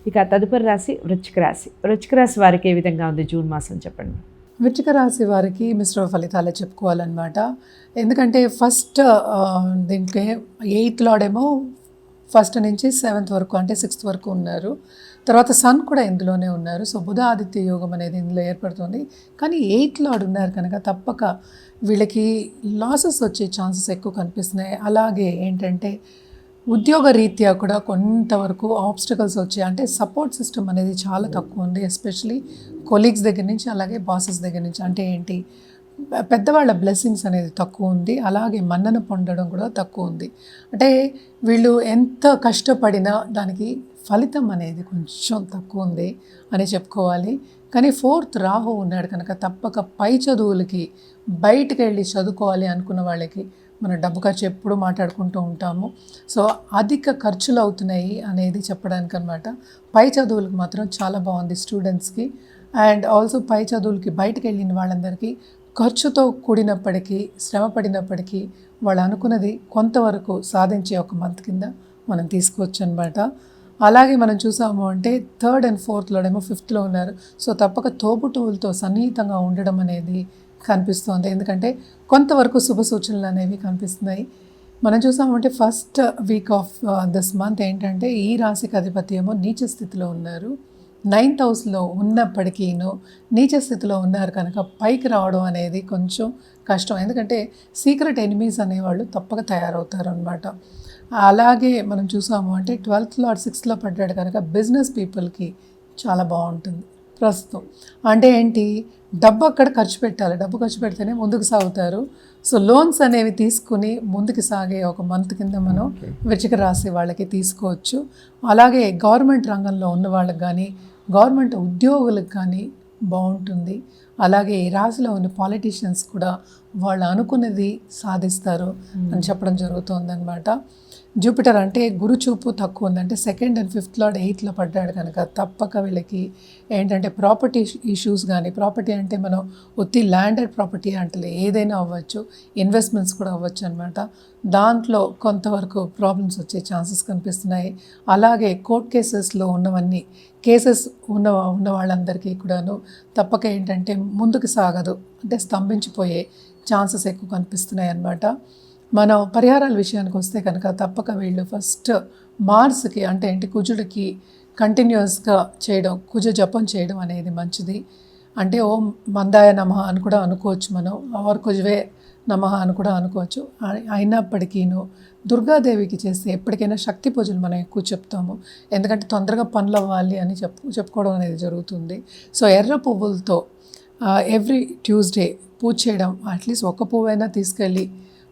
ఇక తదుపరి రాశి వృశ్చిక రాశి. వృశ్చిక రాశి వారికి ఏ విధంగా ఉంది జూన్ మాసం చెప్పండి. వృశ్చిక రాశి వారికి మిశ్రమ ఫలితాలే చెప్పుకోవాలన్నమాట. ఎందుకంటే ఫస్ట్ దీంట్లో 8th లార్డేమో 1st నుంచి 7th వరకు అంటే 6th వరకు ఉన్నారు. తర్వాత సన్ కూడా ఇందులోనే ఉన్నారు. సో బుధ ఆదిత్య యోగం అనేది ఇందులో ఏర్పడుతుంది. కానీ 8th లార్డ్ ఉన్నారు కనుక తప్పక వీళ్ళకి లాసెస్ వచ్చే ఛాన్సెస్ ఎక్కువ కనిపిస్తున్నాయి. అలాగే ఏంటంటే ఉద్యోగ రీత్యా కూడా కొంతవరకు ఆబ్స్టకల్స్ వచ్చాయి. అంటే సపోర్ట్ సిస్టమ్ అనేది చాలా తక్కువ ఉంది, ఎస్పెషలీ కొలీగ్స్ దగ్గర నుంచి, అలాగే బాసెస్ దగ్గర నుంచి. అంటే ఏంటి, పెద్దవాళ్ళ బ్లెస్సింగ్స్ అనేది తక్కువ ఉంది, అలాగే మన్నన పొందడం కూడా తక్కువ ఉంది. అంటే వీళ్ళు ఎంత కష్టపడినా దానికి ఫలితం అనేది కొంచెం తక్కువ ఉంది అని చెప్పుకోవాలి. కానీ 4th రాహు ఉన్నాడు కనుక తప్పక పై చదువులకి బయటికి వెళ్ళి చదువుకోవాలి అనుకున్న వాళ్ళకి మన డబ్బు ఖర్చు ఎప్పుడు మాట్లాడుకుంటూ ఉంటాము. సో అధిక ఖర్చులు అవుతున్నాయి అనేది చెప్పడానికి అనమాట. పై చదువులకు మాత్రం చాలా బాగుంది స్టూడెంట్స్కి. అండ్ ఆల్సో పై చదువులకి బయటకు వెళ్ళిన వాళ్ళందరికీ ఖర్చుతో కూడినప్పటికీ, శ్రమ పడినప్పటికీ వాళ్ళు అనుకున్నది కొంతవరకు సాధించే ఒక మంత్ కింద మనం తీసుకోవచ్చు అనమాట. అలాగే మనం చూసాము అంటే 3rd and 4th లోనేమో 5th లో ఉన్నారు. సో తప్పక తోబుట్టువులతో సన్నిహితంగా ఉండడం అనేది కనిపిస్తుంది. ఎందుకంటే కొంతవరకు శుభ సూచనలు అనేవి కనిపిస్తున్నాయి. మనం చూసామంటే first week off this month ఏంటంటే ఈ రాశికి అధిపతి ఏమో నీచ స్థితిలో ఉన్నారు. 9th హౌస్లో ఉన్నప్పటికీను నీచ స్థితిలో ఉన్నారు కనుక పైకి రావడం అనేది కొంచెం కష్టం. ఎందుకంటే సీక్రెట్ ఎనిమీస్ అనేవాళ్ళు తప్పక తయారవుతారు అనమాట. అలాగే మనం చూసాము అంటే 12th లార్డ్ 6th లో పడ్డాడు కనుక బిజినెస్ పీపుల్కి చాలా బాగుంటుంది ప్రస్తుతం. అంటే ఏంటి, డబ్బు అక్కడ ఖర్చు పెట్టాలి, డబ్బు ఖర్చు పెడితేనే ముందుకు సాగుతారు. సో లోన్స్ అనేవి తీసుకుని ముందుకు సాగే ఒక మంత్ కింద మనం వృశ్చిక రాశి వాళ్ళకి తీసుకోవచ్చు. అలాగే గవర్నమెంట్ రంగంలో ఉన్న వాళ్ళకి కానీ, గవర్నమెంట్ ఉద్యోగులకు కానీ బాగుంటుంది. అలాగే ఈ రాశిలో ఉన్న పాలిటీషియన్స్ కూడా వాళ్ళు అనుకున్నది సాధిస్తారు అని చెప్పడం జరుగుతుందన్నమాట. జూపిటర్ అంటే గురు చూపు తక్కువ ఉంది. అంటే 2nd and 5th lord 8th లో పడ్డాడు కనుక తప్పక వీళ్ళకి ఏంటంటే ప్రాపర్టీ ఇష్యూస్ కానీ, ప్రాపర్టీ అంటే మనం ఒత్తి ల్యాండెడ్ ప్రాపర్టీ అంటే ఏదైనా అవ్వచ్చు, ఇన్వెస్ట్మెంట్స్ కూడా అవ్వచ్చు అనమాట. దాంట్లో కొంతవరకు ప్రాబ్లమ్స్ వచ్చే ఛాన్సెస్ కనిపిస్తున్నాయి. అలాగే కోర్ట్ కేసెస్లో ఉన్నవన్నీ కేసెస్ ఉన్న వాళ్ళందరికీ కూడాను తప్పక ఏంటంటే ముందుకు సాగదు, అంటే స్తంభించిపోయే ఛాన్సెస్ ఎక్కువ కనిపిస్తున్నాయి అన్నమాట. మనం పరిహారాల విషయానికి వస్తే కనుక తప్పక వీళ్ళు ఫస్ట్ మార్స్కి అంటే ఏంటి కుజుడికి కంటిన్యూస్గా చేయడం, కుజ జపం చేయడం అనేది మంచిది. అంటే ఓం మందాయ నమః అని కూడా అనుకోవచ్చు మనం, ఆర్ కుజవే నమః అని కూడా అనుకోవచ్చు. అయినప్పటికీను దుర్గాదేవికి చేస్తే ఎప్పటికైనా శక్తి పూజలు మనం ఎక్కువ చెప్తాము, ఎందుకంటే తొందరగా పనులు అవ్వాలి అని చెప్పుకోవడం అనేది జరుగుతుంది. సో ఎర్ర పువ్వులతో ఎవ్రీ ట్యూస్డే పూజ చేయడం, అట్లీస్ట్ ఒక పువ్వైనా తీసుకెళ్ళి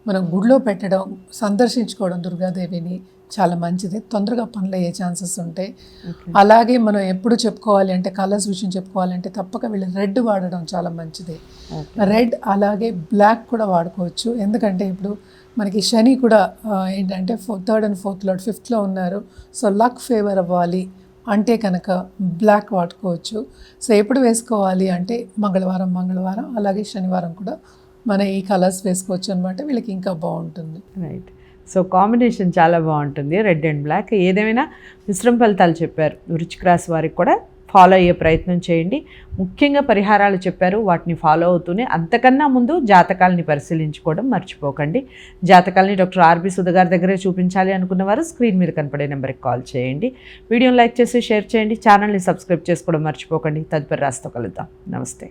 మనం గుడిలో పెట్టడం, సందర్శించుకోవడం దుర్గాదేవిని చాలా మంచిది. తొందరగా పనులు అయ్యే ఛాన్సెస్ ఉంటాయి. అలాగే మనం ఎప్పుడు చెప్పుకోవాలి అంటే కలర్స్ విషయం చెప్పుకోవాలంటే తప్పక వీళ్ళు రెడ్ వాడడం చాలా మంచిది. రెడ్ అలాగే బ్లాక్ కూడా వాడుకోవచ్చు. ఎందుకంటే ఇప్పుడు మనకి శని కూడా ఏంటంటే 3rd and 4th lord 5th లో ఉన్నారు. సో లక్ ఫేవర్ అవ్వాలి అంటే కనుక బ్లాక్ వాడుకోవచ్చు. సో ఎప్పుడు వేసుకోవాలి అంటే మంగళవారం అలాగే శనివారం కూడా మన ఈ కలర్స్ వేసుకోవచ్చు అనమాట. వీళ్ళకి ఇంకా బాగుంటుంది. రైట్. సో కాంబినేషన్ చాలా బాగుంటుంది, రెడ్ అండ్ బ్లాక్. ఏదేమైనా మిశ్రమ ఫలితాలు చెప్పారు. వృశ్చిక రాశి వారికి కూడా ఫాలో అయ్యే ప్రయత్నం చేయండి. ముఖ్యంగా పరిహారాలు చెప్పారు, వాటిని ఫాలో అవుతూనే అంతకన్నా ముందు జాతకాలని పరిశీలించుకోవడం మర్చిపోకండి. జాతకాలని డాక్టర్ ఆర్బి సుధ గారి దగ్గరే చూపించాలి అనుకున్న వారు స్క్రీన్ మీద కనపడే నెంబర్కి కాల్ చేయండి. వీడియోని లైక్ చేసి షేర్ చేయండి. ఛానల్ని సబ్స్క్రైబ్ చేసుకోవడం మర్చిపోకండి. తదుపరి రాశితో కలుద్దాం. నమస్తే.